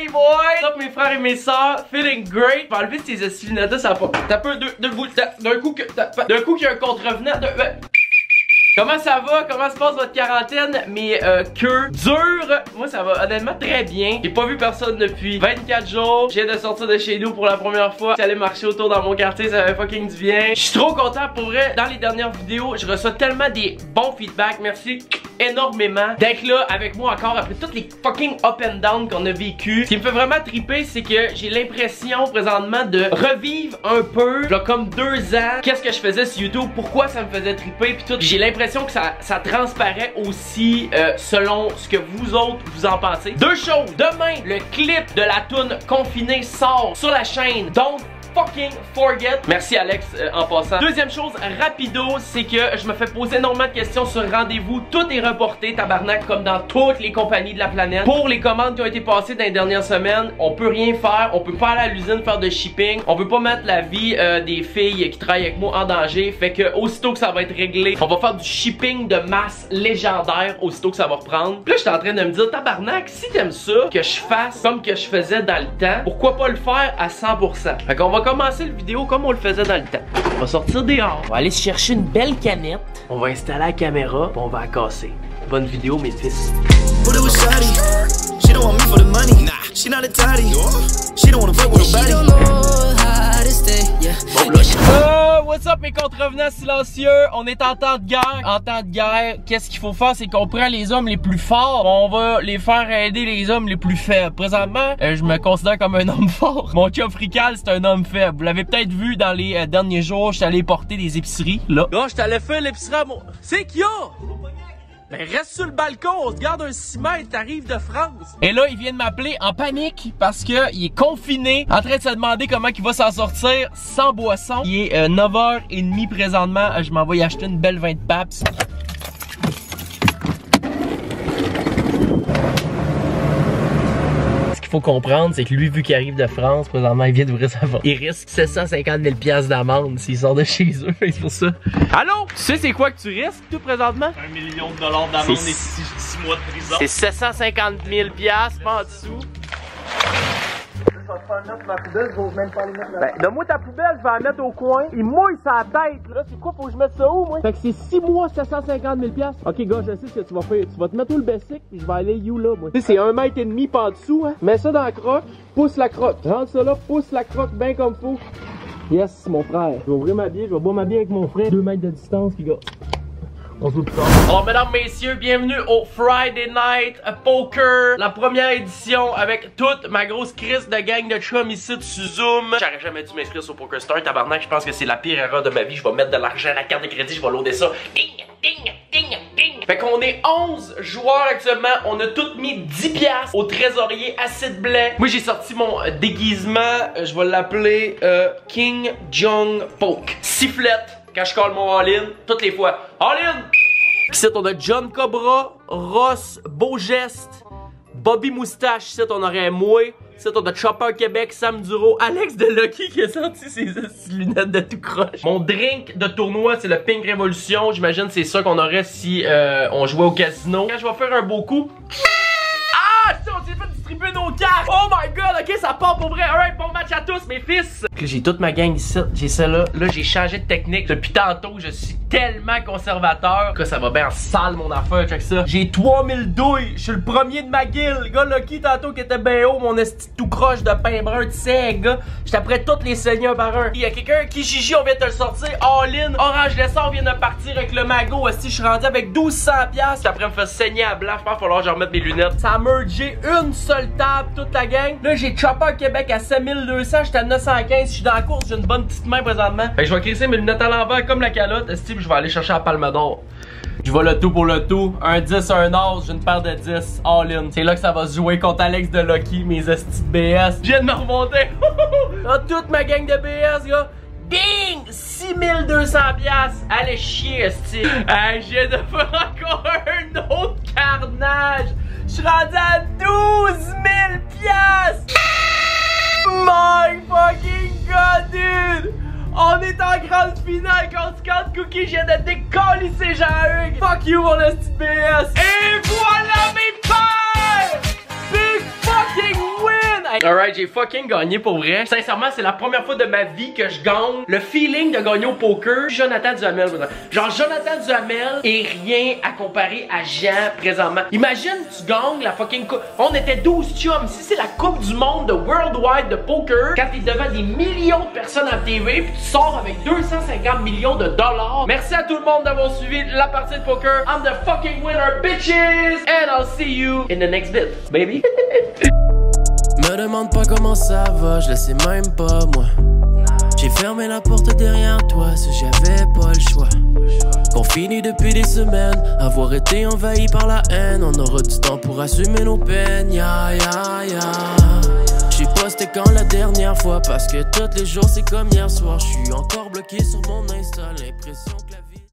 les boys! What's up mes frères et mes sœurs? Feeling great! Je vais enlever ces lunettes, ça va pas. T'as peur d'un coup qu'il y a un contrevenant. Comment ça va? Comment se passe votre quarantaine? Mes queues dures. Moi ça va honnêtement très bien. J'ai pas vu personne depuis 24 jours. Je viens de sortir de chez nous pour la première fois. J'allais marcher autour dans mon quartier, ça avait fucking du bien. Je suis trop content pour vrai. Dans les dernières vidéos, je reçois tellement des bons feedbacks. Merci énormément d'être là avec moi encore après toutes les fucking up and down qu'on a vécu. Ce qui me fait vraiment triper, c'est que j'ai l'impression présentement de revivre un peu, là, comme 2 ans, qu'est-ce que je faisais sur YouTube, pourquoi ça me faisait triper puis tout. J'ai l'impression que ça transparaît aussi selon ce que vous autres vous en pensez. 2 choses. Demain, le clip de la toune Confiné sort sur la chaîne. Donc fucking forget. Merci Alex en passant. Deuxième chose, rapido, c'est que je me fais poser énormément de questions sur rendez-vous. Tout est reporté, tabarnak, comme dans toutes les compagnies de la planète. Pour les commandes qui ont été passées dans les dernières semaines, on peut rien faire. On peut pas aller à l'usine faire de shipping. On peut pas mettre la vie des filles qui travaillent avec moi en danger. Fait que aussitôt que ça va être réglé, on va faire du shipping de masse légendaire aussitôt que ça va reprendre. Puis là, j'étais en train de me dire, tabarnak, si t'aimes ça, que je fasse comme que je faisais dans le temps, pourquoi pas le faire à 100%? Fait qu'on va commencer le vidéo comme on le faisait dans le temps. On va sortir dehors. On va aller se chercher une belle canette. On va installer la caméra. Puis on va la casser. Bonne vidéo, mes fils. What's up mes contrevenants silencieux? On est en temps de guerre. En temps de guerre, qu'est-ce qu'il faut faire? C'est qu'on prend les hommes les plus forts. On va les faire aider les hommes les plus faibles. Présentement, je me considère comme un homme fort. Mon chum Frical, c'est un homme faible. Vous l'avez peut-être vu dans les derniers jours. Je suis allé porter des épiceries. Là, je suis allé faire l'épicerie à mon... C'est qu'il y a? Ben reste sur le balcon, on se garde un 6 mètres, t'arrives de France. Et là, il vient de m'appeler en panique parce que il est confiné, en train de se demander comment il va s'en sortir sans boisson. Il est 9h30 présentement, je m'en vais y acheter une belle 20 paps. Ce qu'il faut comprendre, c'est que lui, vu qu'il arrive de France, présentement, il vient d'ouvrir sa vente. Il risque 750 000 $ d'amende s'il sort de chez eux, c'est pour ça. Allô? Tu sais c'est quoi que tu risques, tout présentement? 1 million de dollars d'amende et 6 mois de prison. C'est 750 000 $, pas en dessous. Je vais faire mettre ma poubelle, je vais même pas les mettre là. Ben, donne-moi ta poubelle, je vais la mettre au coin. Il mouille sa tête, là. C'est quoi, faut que je mette ça où, moi? Fait que c'est 6 mois, 750 000 $. Ok, gars, je sais ce que tu vas faire. Tu vas te mettre où le basic, puis je vais aller you là, moi. Tu sais, c'est 1,5 m par en dessous, hein. Mets ça dans la croque, pousse la croque. Rentre ça là, pousse la croque bien comme faut. Yes, mon frère. Je vais ouvrir ma bière, je vais boire ma bière avec mon frère. 2 mètres de distance, puis gars. On se voit plus tard. Alors mesdames, messieurs, bienvenue au Friday Night Poker. La première édition avec toute ma grosse crise de gang de chum ici sur Zoom. J'aurais jamais dû m'inscrire sur PokerStars, tabarnak. Je pense que c'est la pire erreur de ma vie. Je vais mettre de l'argent à la carte de crédit, je vais loader ça. Ding, ding, ding, ding. Fait qu'on est 11 joueurs actuellement. On a tous mis 10 $ au trésorier acide blé. Moi j'ai sorti mon déguisement. Je vais l'appeler King Jong Poke. Sifflette. Quand je colle mon all-in, toutes les fois. All-in! Ici, on a John Cobra, Ross, Beau Geste, Bobby Moustache. Ici, on aurait moi. Ici, on a Chopper Québec, Sam Duro, Alex de Lucky qui a sorti ses lunettes de tout croche. Mon drink de tournoi, c'est le Pink Revolution. J'imagine c'est ça qu'on aurait si on jouait au casino. Quand je vais faire un beau coup... Ah! On s'est fait distribuer nos cartes! Oh my god! Ok, ça part pour vrai! Alright, bon match à tous, mes fils! J'ai toute ma gang ici. J'ai celle-là. Là, j'ai changé de technique. Depuis tantôt, je suis tellement conservateur que ça va bien en salle, mon affaire. Check ça. J'ai 3000 douilles. Je suis le premier de ma guilde. Le gars, Lucky, tantôt, qui était bien haut, mon esti tout croche de pain brun. Tu sais, gars, j'étais prêt tous les seigneurs par un. Il y a quelqu'un qui Gigi, on vient de te le sortir. All-in. Orange Lessard vient de partir avec le magot. Esti, je suis rendu avec 1200$. Puis après, me fait saigner à blanc. Je pense qu'il va falloir que je remette mes lunettes. Ça a mergé une seule table, toute la gang. Là, j'ai Chopper Québec à 7200. J'étais à 915. Je suis dans la course, j'ai une bonne petite main présentement. Fait que je vais crisser mes lunettes à l'envers comme la calotte. Steve, je vais aller chercher la palme d'or. Je vais le tout pour le tout. Un 10, un as, j'ai une paire de 10. All in. C'est là que ça va se jouer contre Alex de Lucky, mes estis de BS. Je viens de me remonter. Ah, toute ma gang de BS, gars. Ding! 6200$! Allez chier, esti! Hey, je viens de faire encore un autre carnage! Je suis rendu à 12 000$! My fucking god, dude! On est en grande finale contre Scott Cookie, je viens de décalisser Jean-Hugues! Fuck you, mon esti de BS! Et voilà mes pères! Big fucking win! Alright, j'ai fucking gagné pour vrai. Sincèrement, c'est la première fois de ma vie que je gagne. Le feeling de gagner au poker, Jonathan Duhamel. Genre, Jonathan Duhamel est rien à comparer à Jean présentement. Imagine, tu gagnes la fucking coupe. On était 12 chums. Si c'est la coupe du monde de Worldwide de poker, quand t'es devant des millions de personnes à TV, puis tu sors avec 250 millions de dollars. Merci à tout le monde d'avoir suivi la partie de poker. I'm the fucking winner, bitches! And I'll see you in the next bit, baby. Me demande pas comment ça va, je le sais même pas moi. J'ai fermé la porte derrière toi si j'avais pas le choix. Confiné depuis des semaines, avoir été envahi par la haine. On aura du temps pour assumer nos peines, ya ya ya. J'sais pas c'était quand la dernière fois, parce que tous les jours c'est comme hier soir. J'suis encore bloqué sur mon Insta, l'impression que la vie